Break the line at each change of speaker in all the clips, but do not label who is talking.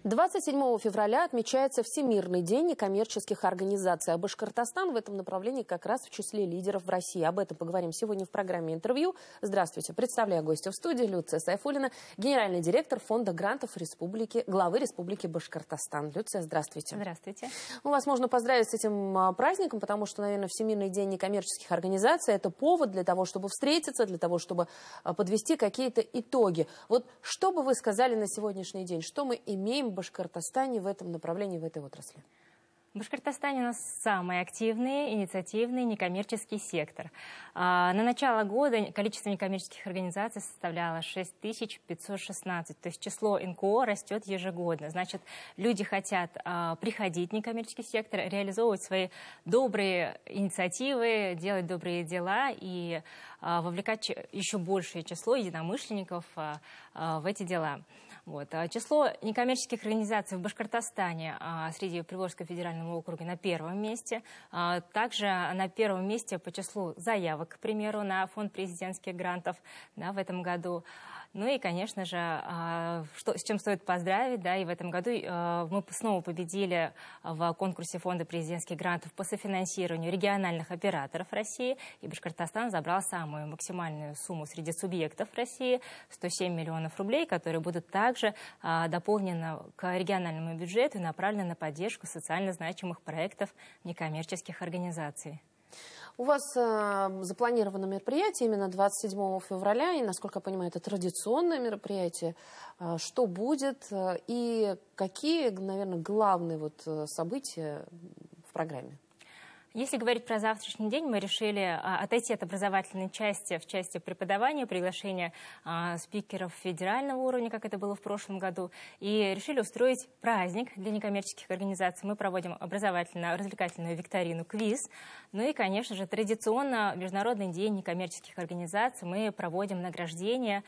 27 февраля отмечается Всемирный день некоммерческих организаций. А Башкортостан в этом направлении как раз в числе лидеров в России. Об этом поговорим сегодня в программе «Интервью». Здравствуйте. Представляю гостя в студии Люция Сайфуллина, генеральный директор Фонда грантов Республики, главы Республики Башкортостан. Люция, здравствуйте.
Здравствуйте.
Вас можно поздравить с этим праздником, потому что, наверное, Всемирный день некоммерческих организаций – это повод для того, чтобы встретиться, для того, чтобы подвести какие-то итоги. Вот что бы вы сказали на сегодняшний день? Что мы имеем в Башкортостане в этом направлении, в этой отрасли?
В Башкортостане у нас самый активный, инициативный некоммерческий сектор. На начало года количество некоммерческих организаций составляло 6516. То есть число НКО растет ежегодно. Значит, люди хотят приходить в некоммерческий сектор, реализовывать свои добрые инициативы, делать добрые дела и вовлекать еще большее число единомышленников в эти дела. Вот. Число некоммерческих организаций в Башкортостане среди Приволжского федерального округа на первом месте. Также на первом месте по числу заявок, к примеру, на фонд президентских грантов в этом году. Ну и, конечно же, с чем стоит поздравить, и в этом году мы снова победили в конкурсе фонда президентских грантов по софинансированию региональных операторов России. И Башкортостан забрал самую максимальную сумму среди субъектов России – 107 миллионов рублей, которые будут также дополнены к региональному бюджету и направлены на поддержку социально значимых проектов некоммерческих организаций.
У вас запланировано мероприятие именно 27 февраля, и, насколько я понимаю, это традиционное мероприятие. Что будет и какие, наверное, главные события в программе?
Если говорить про завтрашний день, мы решили отойти от образовательной части в части преподавания, приглашения спикеров федерального уровня, как это было в прошлом году, и решили устроить праздник для некоммерческих организаций. Мы проводим образовательно-развлекательную викторину «Квиз». Ну и, конечно же, традиционно Международный день некоммерческих организаций мы проводим награждение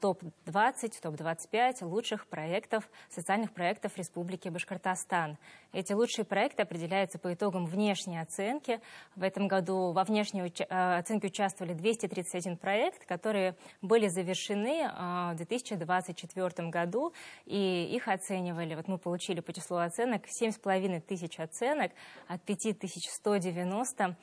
топ-20, топ-25 лучших проектов, социальных проектов Республики Башкортостан. Эти лучшие проекты определяются по итогам внешней оценки. В этом году во внешней оценке участвовали 231 проект, которые были завершены в 2024 году, и их оценивали. Мы получили по числу оценок 7500 оценок от 5190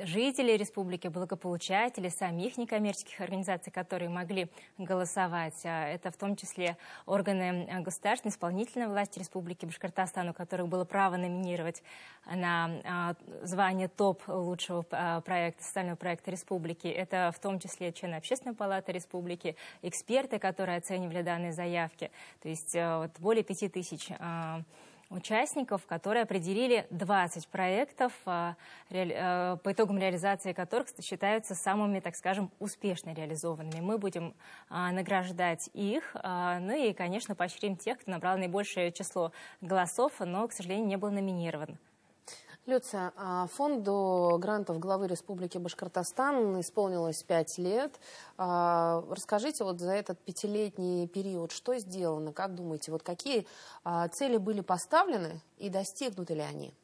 жителей республики, благополучателей, самих некоммерческих организаций, которые могли голосовать. Это в том числе органы государственной исполнительной власти Республики Башкортостан, у которых было право номинировать на звание топ лучшего проекта, социального проекта республики. Это в том числе члены Общественной палаты республики, эксперты, которые оценивали данные заявки. То есть более 5000 участников, которые определили 20 проектов, по итогам реализации которых считаются самыми, так скажем, успешно реализованными. Мы будем награждать их, ну и, конечно, поощрим тех, кто набрал наибольшее число голосов, но, к сожалению, не был номинирован.
Люция, фонду грантов главы Республики Башкортостан исполнилось 5 лет. Расскажите за этот 5-летний период, что сделано, как думаете, какие цели были поставлены и достигнуты ли они?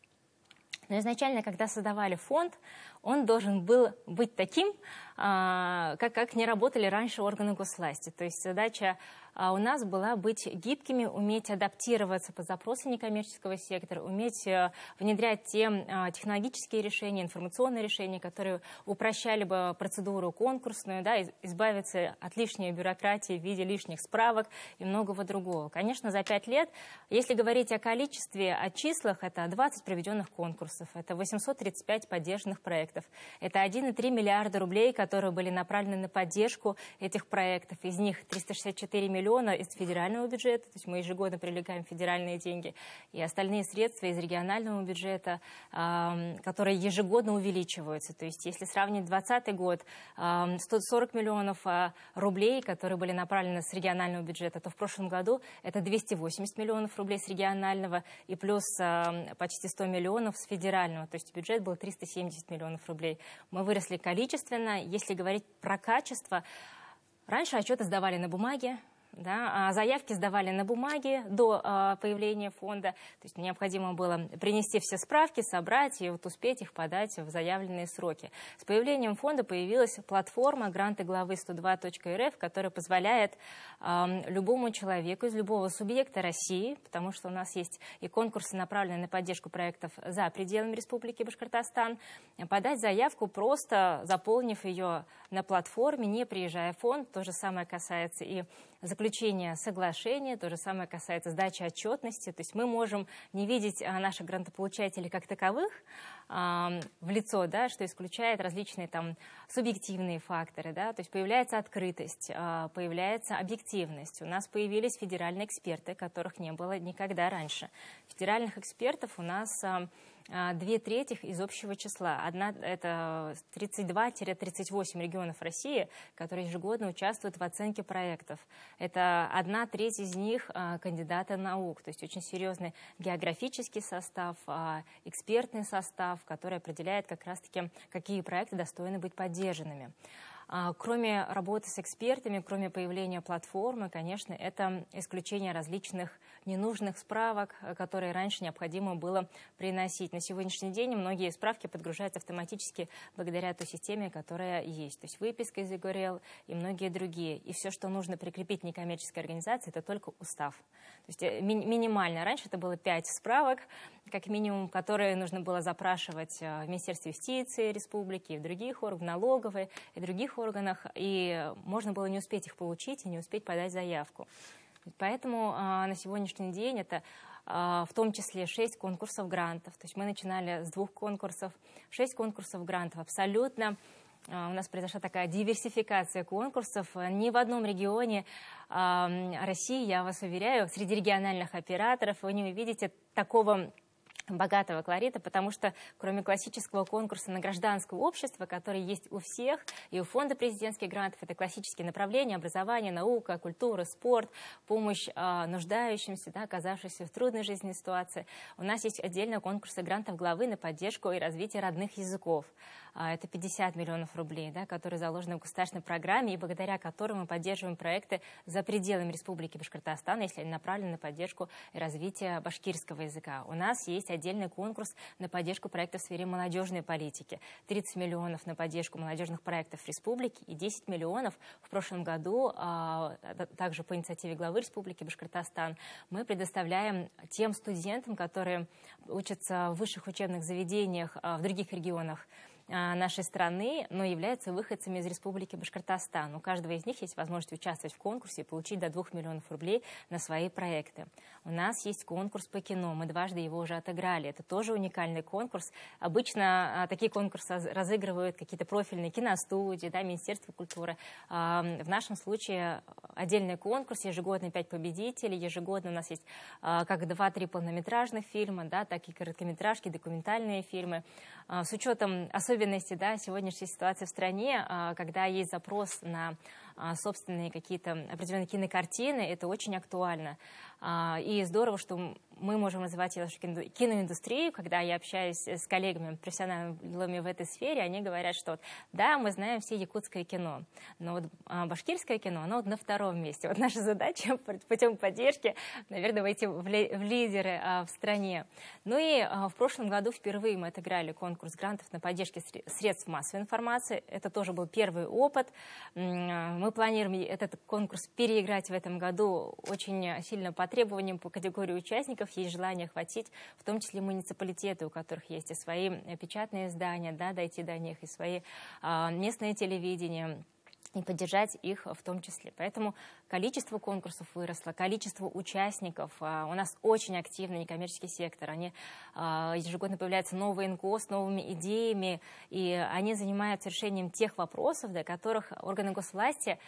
Но изначально, когда создавали фонд, он должен был быть таким, как не работали раньше органы госвласти. То есть задача у нас была быть гибкими, уметь адаптироваться под запросы некоммерческого сектора, уметь внедрять те технологические решения, информационные решения, которые упрощали бы процедуру конкурсную, избавиться от лишней бюрократии в виде лишних справок и многого другого. Конечно, за 5 лет, если говорить о количестве, о числах, это 20 проведенных конкурсов, это 835 поддержанных проектов, это 1,3 миллиарда рублей, которые были направлены на поддержку этих проектов. Из них 364 миллиона из федерального бюджета, то есть мы ежегодно привлекаем федеральные деньги, и остальные средства из регионального бюджета, которые ежегодно увеличиваются. То есть если сравнить 2020 год, 140 миллионов рублей, которые были направлены с регионального бюджета, то в прошлом году это 280 миллионов рублей с регионального и плюс почти 100 миллионов с федерального. То есть бюджет был 370 миллионов рублей. Мы выросли количественно. Если говорить про качество, раньше отчеты сдавали на бумаге, да, заявки сдавали на бумаге до появления фонда, то есть необходимо было принести все справки, собрать и вот успеть их подать в заявленные сроки. С появлением фонда появилась платформа grantyglавы102.rf, которая позволяет любому человеку из любого субъекта России, потому что у нас есть и конкурсы, направленные на поддержку проектов за пределами Республики Башкортостан, подать заявку, просто заполнив ее на платформе, не приезжая в фонд. То же самое касается и заключения соглашения, то же самое касается сдачи отчетности. То есть мы можем не видеть наших грантополучателей как таковых в лицо, да, что исключает различные там субъективные факторы. Да, то есть появляется открытость, появляется объективность. У нас появились федеральные эксперты, которых не было никогда раньше. Федеральных экспертов у нас 2/3 из общего числа. Это 32-38 регионов России, которые ежегодно участвуют в оценке проектов. Это 1/3 из них кандидаты наук, то есть очень серьезный географический состав, экспертный состав, который определяет как раз-таки, какие проекты достойны быть поддержанными. Кроме работы с экспертами, кроме появления платформы, конечно, это исключение различных ненужных справок, которые раньше необходимо было приносить. На сегодняшний день многие справки подгружаются автоматически благодаря той системе, которая есть. То есть выписка из ЕГРЛ и многие другие. И все, что нужно прикрепить некоммерческой организации, это только устав. То есть минимально. Раньше это было 5 справок, как минимум, которые нужно было запрашивать в Министерстве юстиции Республики, в других органах, налоговой и других органах, и можно было не успеть их получить и не успеть подать заявку. Поэтому на сегодняшний день это в том числе 6 конкурсов грантов. То есть мы начинали с 2 конкурсов, 6 конкурсов грантов. Абсолютно у нас произошла такая диверсификация конкурсов. Ни в одном регионе России, я вас уверяю, среди региональных операторов вы не увидите такого богатого колорита, потому что кроме классического конкурса на гражданское общество, который есть у всех, и у фонда президентских грантов, это классические направления: образование, наука, культура, спорт, помощь нуждающимся, да, оказавшимся в трудной жизненной ситуации. У нас есть отдельно конкурсы грантов главы на поддержку и развитие родных языков. Это 50 миллионов рублей, да, которые заложены в государственной программе, и благодаря которым мы поддерживаем проекты за пределами Республики Башкортостан, если они направлены на поддержку и развитие башкирского языка. У нас есть отдельный конкурс на поддержку проектов в сфере молодежной политики. 30 миллионов на поддержку молодежных проектов в республике и 10 миллионов в прошлом году, также по инициативе главы Республики Башкортостан, мы предоставляем тем студентам, которые учатся в высших учебных заведениях в других регионах нашей страны, но являются выходцами из Республики Башкортостан. У каждого из них есть возможность участвовать в конкурсе и получить до 2 миллионов рублей на свои проекты. У нас есть конкурс по кино, мы дважды его уже отыграли. Это тоже уникальный конкурс. Обычно такие конкурсы разыгрывают какие-то профильные киностудии, да, Министерство культуры. В нашем случае отдельный конкурс, ежегодно 5 победителей, ежегодно у нас есть как 2-3 полнометражных фильма, да, так и короткометражки, документальные фильмы. С учетом особенностей, да, сегодняшней ситуации в стране, когда есть запрос на собственные какие-то определенные кинокартины, это очень актуально. И здорово, что мы можем развивать киноиндустрию. Когда я общаюсь с коллегами, профессионалами в этой сфере, они говорят, что да, мы знаем все якутское кино, но вот башкирское кино, оно вот на 2-м месте. Вот наша задача путем поддержки, наверное, войти в лидеры в стране. Ну и в прошлом году впервые мы отыграли конкурс грантов на поддержку средств массовой информации. Это тоже был первый опыт. Мы планируем этот конкурс переиграть в этом году очень сильно по требованиям по категории участников. Есть желание охватить, в том числе муниципалитеты, у которых есть и свои печатные издания, да, дойти до них, и свои местные телевидения, и поддержать их в том числе. Поэтому количество конкурсов выросло, количество участников. У нас очень активный некоммерческий сектор. Они ежегодно появляются новые НКО с новыми идеями, и они занимаются решением тех вопросов, до которых органы госвласти,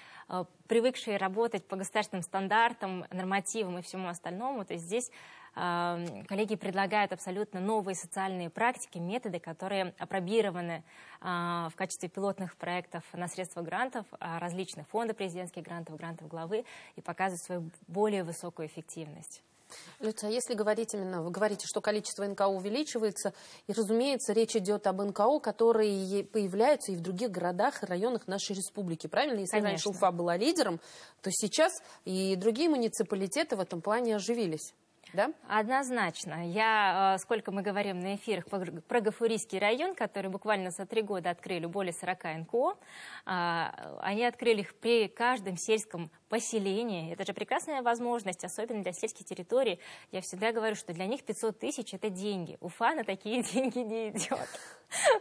привыкшие работать по государственным стандартам, нормативам и всему остальному, то есть здесь коллеги предлагают абсолютно новые социальные практики, методы, которые апробированы в качестве пилотных проектов на средства грантов различных фондов президентских грантов, грантов главы, и показывают свою более высокую эффективность.
Люция, а если говорить именно, вы говорите, что количество НКО увеличивается, и, разумеется, речь идет об НКО, которые появляются и в других городах и районах нашей республики, правильно? Если раньше Уфа была лидером, то сейчас и другие муниципалитеты в этом плане оживились. Да?
Однозначно. Сколько мы говорим на эфирах про Гафурийский район, который буквально за 3 года открыли более 40 НКО, они открыли их при каждом сельском поселении. Это же прекрасная возможность, особенно для сельских территорий. Я всегда говорю, что для них 500 тысяч – это деньги. Уфа на такие деньги не идет.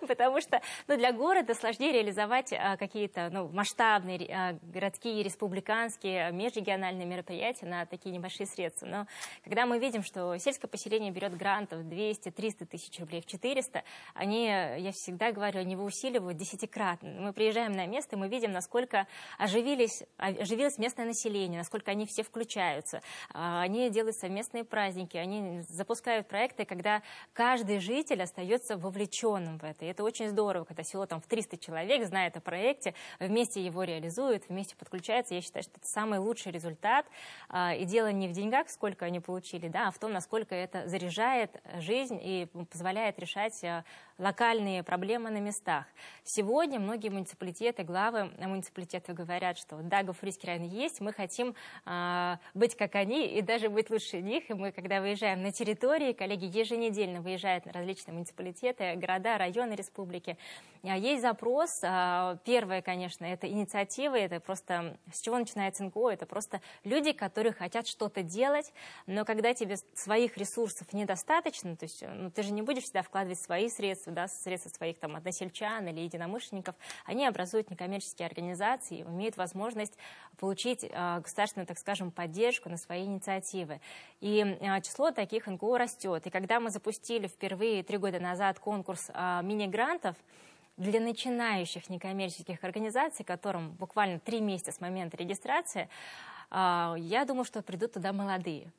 Потому что для города сложнее реализовать какие-то масштабные городские, республиканские, межрегиональные мероприятия на такие небольшие средства. Но когда мы видим, что сельское поселение берет грантов 200-300 тысяч рублей в 400, я всегда говорю, они его усиливают десятикратно. Мы приезжаем на место, и мы видим, насколько оживилось местное население, насколько они все включаются. Они делают совместные праздники, они запускают проекты, когда каждый житель остается вовлеченным в это. И это очень здорово, когда село в 300 человек знает о проекте, вместе его реализуют, вместе подключаются. Я считаю, что это самый лучший результат. И дело не в деньгах, сколько они получили, а в том, насколько это заряжает жизнь и позволяет решать локальные проблемы на местах. Сегодня многие муниципалитеты, главы муниципалитетов говорят, что да, Гафурийский район есть, мы хотим быть как они и даже быть лучше них. И мы, когда выезжаем на территории, коллеги еженедельно выезжают на различные муниципалитеты, города, районы республики. Есть запрос. Первое, конечно, это инициативы, это просто с чего начинается НКО, это просто люди, которые хотят что-то делать, но когда тебе своих ресурсов недостаточно, то есть ты же не будешь всегда вкладывать свои средства, средства своих односельчан или единомышленников, они образуют некоммерческие организации, имеют возможность получить государственную, так скажем, поддержку на свои инициативы. И число таких НКО растет. И когда мы запустили впервые 3 года назад конкурс мини-грантов для начинающих некоммерческих организаций, которым буквально 3 месяца с момента регистрации, я думаю, что придут туда молодые.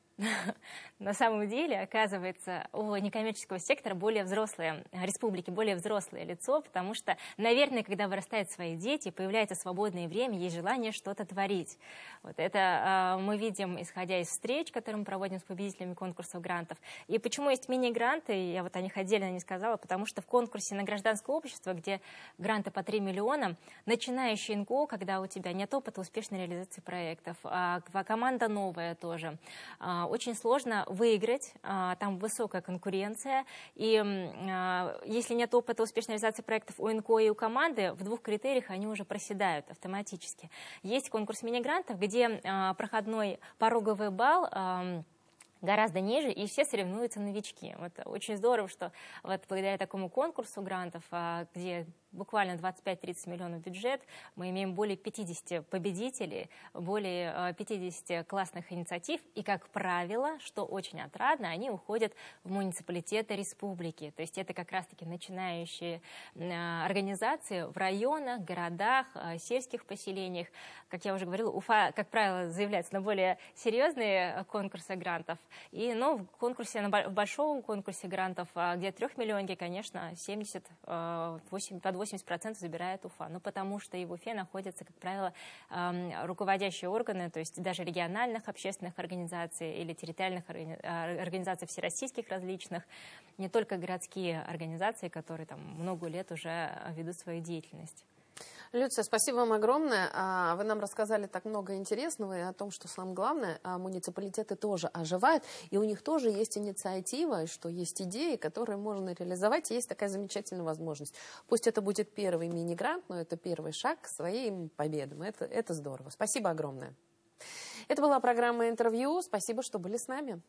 На самом деле, оказывается, у некоммерческого сектора более взрослые, республики более взрослое лицо, потому что, наверное, когда вырастают свои дети, появляется свободное время, есть желание что-то творить. Вот это мы видим, исходя из встреч, которые мы проводим с победителями конкурсов грантов. И почему есть мини-гранты, я о них отдельно не сказала, потому что в конкурсе на гражданское общество, где гранты по 3 миллиона, начинающий НКО, когда у тебя нет опыта успешной реализации проектов, команда новая тоже, очень сложно выиграть, там высокая конкуренция, и если нет опыта успешной реализации проектов у НКО и у команды, в 2 критериях они уже проседают автоматически. Есть конкурс мини-грантов, где проходной пороговый балл гораздо ниже, и все соревнуются новички. Вот очень здорово, что благодаря такому конкурсу грантов, где буквально 25-30 миллионов бюджет, мы имеем более 50 победителей, более 50 классных инициатив, и, как правило, что очень отрадно, они уходят в муниципалитеты республики. То есть это как раз-таки начинающие организации в районах, городах, сельских поселениях. Как я уже говорила, Уфа, как правило, заявляется на более серьезные конкурсы грантов. И, в конкурсе, в большом конкурсе грантов, где 3-миллионники, конечно, 80% забирает Уфа. Потому что и в Уфе находятся, как правило, руководящие органы, то есть даже региональных общественных организаций или территориальных организаций всероссийских различных, не только городские организации, которые много лет уже ведут свою деятельность.
Люция, спасибо вам огромное. Вы нам рассказали так много интересного и о том, что самое главное, муниципалитеты тоже оживают, и у них тоже есть инициатива, и что есть идеи, которые можно реализовать, и есть такая замечательная возможность. Пусть это будет первый мини-грант, но это первый шаг к своим победам. Это здорово. Спасибо огромное. Это была программа «Интервью». Спасибо, что были с нами.